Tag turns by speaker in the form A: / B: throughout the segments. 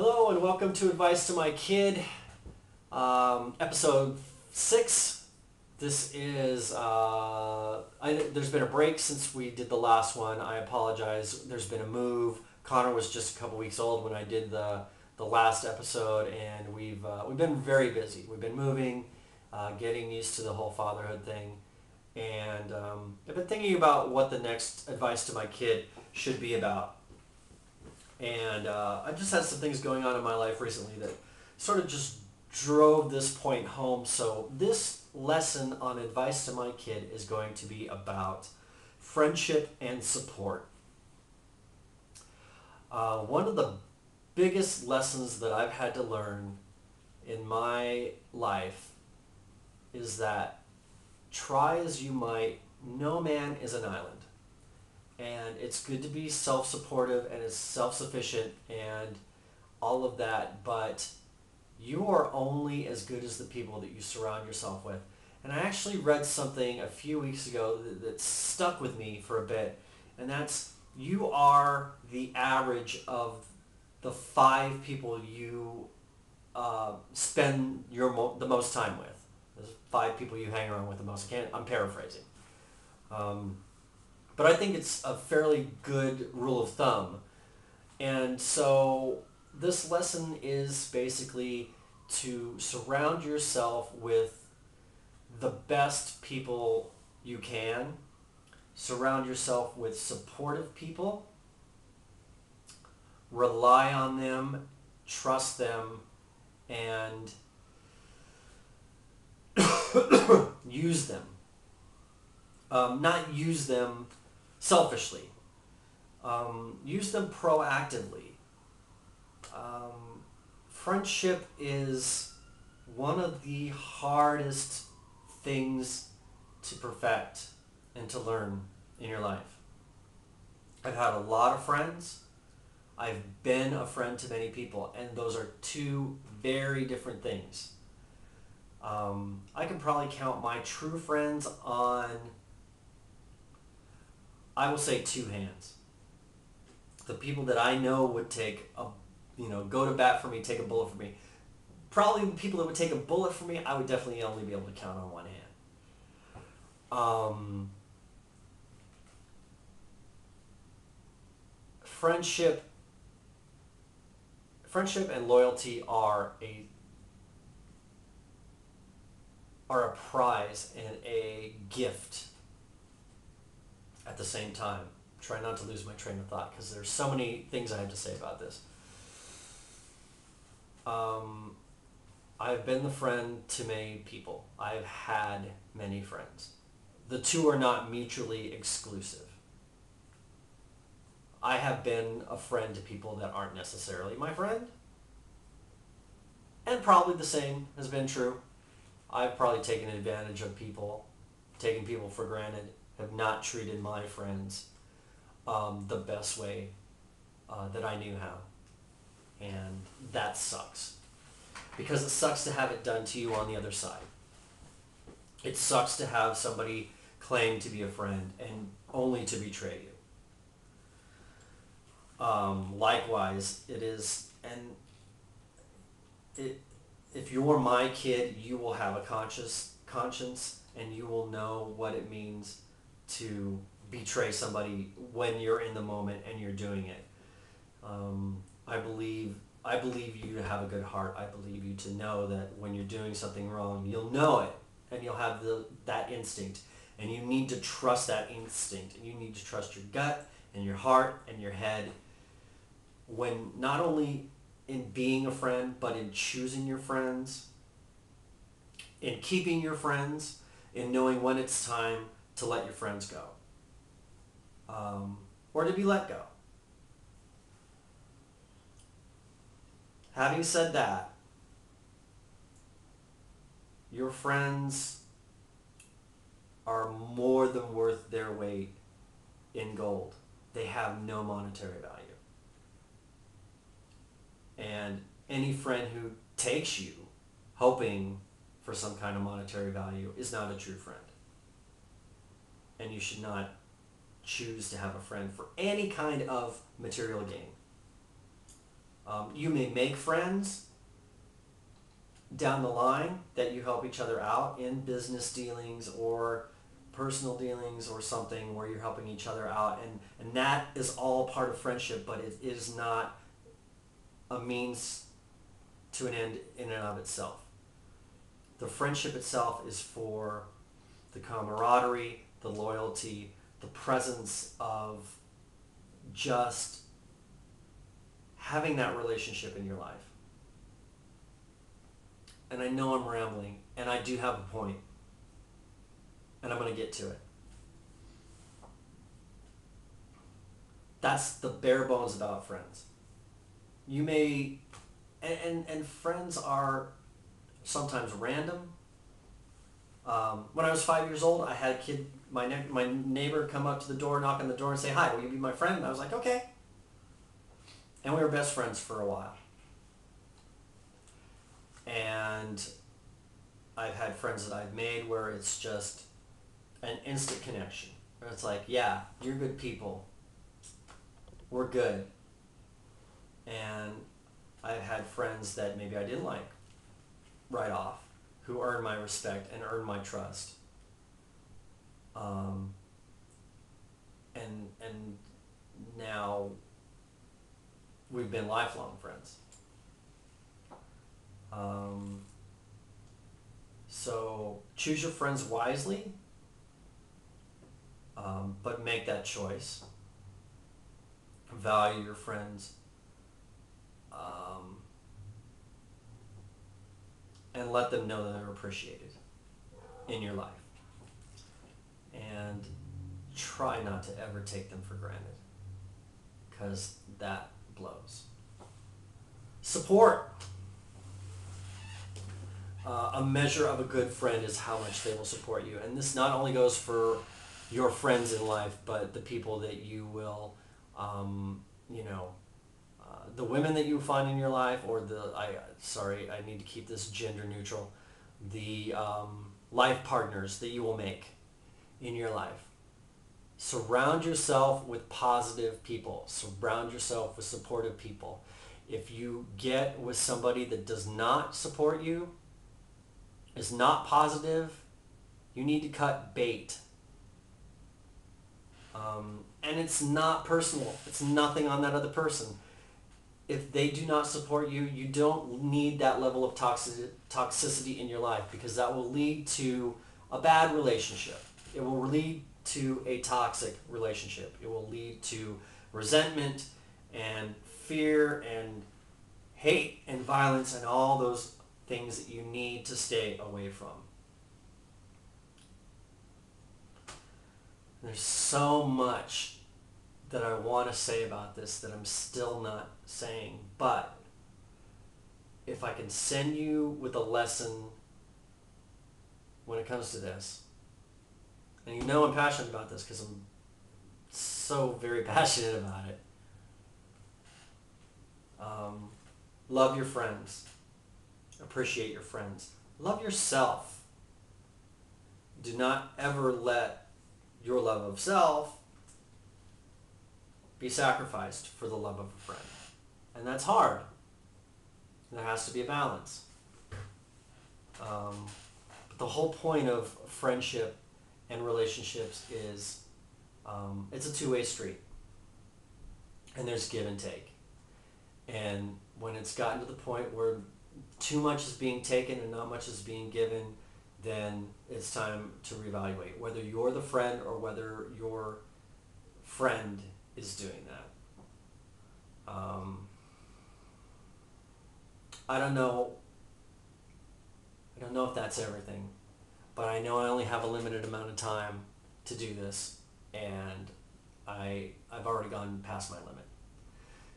A: Hello and welcome to Advice to My Kid, episode 6. This is, there's been a break since we did the last one. I apologize. There's been a move. Connor was just a couple weeks old when I did the last episode, and we've been very busy. We've been moving, getting used to the whole fatherhood thing, and I've been thinking about what the next Advice to My Kid should be about. And I just had some things going on in my life recently that sort of just drove this point home. So this lesson on Advice to My Kid is going to be about friendship and support. One of the biggest lessons that I've had to learn in my life is that try as you might, no man is an island. And it's good to be self-supportive and it's self-sufficient and all of that, but you are only as good as the people that you surround yourself with. And I actually read something a few weeks ago that stuck with me for a bit, and that's you are the average of the 5 people you spend the most time with. There's 5 people you hang around with the most. I'm paraphrasing. But I think it's a fairly good rule of thumb. And so this lesson is basically to surround yourself with the best people you can. Surround yourself with supportive people. Rely on them, trust them, and use them. Not use them selfishly. Use them proactively. Friendship is one of the hardest things to perfect and to learn in your life. I've had a lot of friends. I've been a friend to many people, and those are 2 very different things. I can probably count my true friends on, I will say, 2 hands. The people that I know would go to bat for me, take a bullet for me. Probably the people that would take a bullet for me, I would definitely only be able to count on one hand. Friendship and loyalty are a prize and a gift at the same time. Try not to lose my train of thought because there's so many things I have to say about this. I've been the friend to many people. I've had many friends. The 2 are not mutually exclusive. I have been a friend to people that aren't necessarily my friend. And probably the same has been true. I've probably taken advantage of people, taken people for granted, have not treated my friends the best way that I knew how. And that sucks. Because it sucks to have it done to you on the other side. It sucks to have somebody claim to be a friend and only to betray you. Likewise, it is, and if you're my kid, you will have a conscience, and you will know what it means to betray somebody when you're in the moment and you're doing it. I believe you to have a good heart. I believe you to know that when you're doing something wrong, you'll know it, and you'll have that instinct, and you need to trust that instinct, and you need to trust your gut and your heart and your head when not only in being a friend, but in choosing your friends, in keeping your friends, in knowing when it's time to let your friends go, or to be let go. Having said that, your friends are more than worth their weight in gold. They have no monetary value. And any friend who takes you hoping for some kind of monetary value is not a true friend. And you should not choose to have a friend for any kind of material gain. You may make friends down the line that you help each other out in business dealings or personal dealings or something where you're helping each other out, and that is all part of friendship, but it is not a means to an end in and of itself. The friendship itself is for the camaraderie, the loyalty, the presence of just having that relationship in your life. And I know I'm rambling, and I do have a point, and I'm going to get to it. That's the bare bones about friends. You may, and friends are sometimes random. When I was 5 years old, I had a kid, my neighbor, come up to the door, knock on the door, and say, "Hi, will you be my friend?" And I was like, "Okay." And we were best friends for a while. And I've had friends that I've made where it's just an instant connection. Where it's like, yeah, you're good people. We're good. And I've had friends that maybe I didn't like right off, who earned my respect and earned my trust. And now we've been lifelong friends. So choose your friends wisely, but make that choice. Value your friends, and let them know that they're appreciated in your life. And try not to ever take them for granted, because that blows. Support. A measure of a good friend is how much they will support you. And this not only goes for your friends in life, but the people that you will, the women that you find in your life, or I need to keep this gender neutral, the life partners that you will make in your life. Surround yourself with positive people. Surround yourself with supportive people. If you get with somebody that does not support you, is not positive, you need to cut bait. And it's not personal. It's nothing on that other person. If they do not support you, you don't need that level of toxicity in your life, because that will lead to a bad relationship. It will lead to a toxic relationship. It will lead to resentment and fear and hate and violence and all those things that you need to stay away from. There's so much that I want to say about this that I'm still not saying, but if I can send you with a lesson when it comes to this, and you know I'm passionate about this because I'm so very passionate about it. Love your friends. Appreciate your friends. Love yourself. Do not ever let your love of self be sacrificed for the love of a friend. And that's hard. There has to be a balance. But the whole point of friendship and relationships is it's a two-way street. And there's give and take. And when it's gotten to the point where too much is being taken and not much is being given, then it's time to reevaluate whether you're the friend or whether your friend is doing that. I don't know if that's everything, but I know I only have a limited amount of time to do this, and I've already gone past my limit.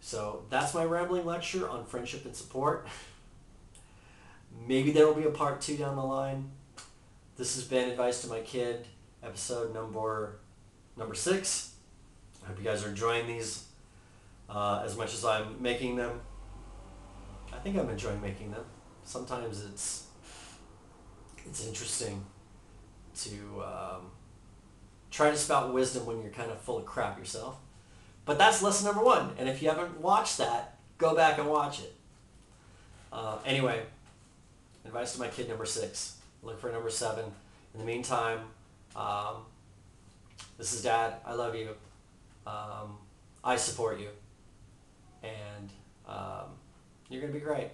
A: So that's my rambling lecture on friendship and support. Maybe there will be a part 2 down the line. This has been Advice to My Kid, episode number 6. I hope you guys are enjoying these as much as I'm making them. I think I'm enjoying making them. Sometimes it's interesting to try to spout wisdom when you're kind of full of crap yourself. But that's lesson number 1. And if you haven't watched that, go back and watch it. Anyway, advice to my kid number 6. Look for number 7. In the meantime, this is Dad. I love you. I support you. And you're going to be great.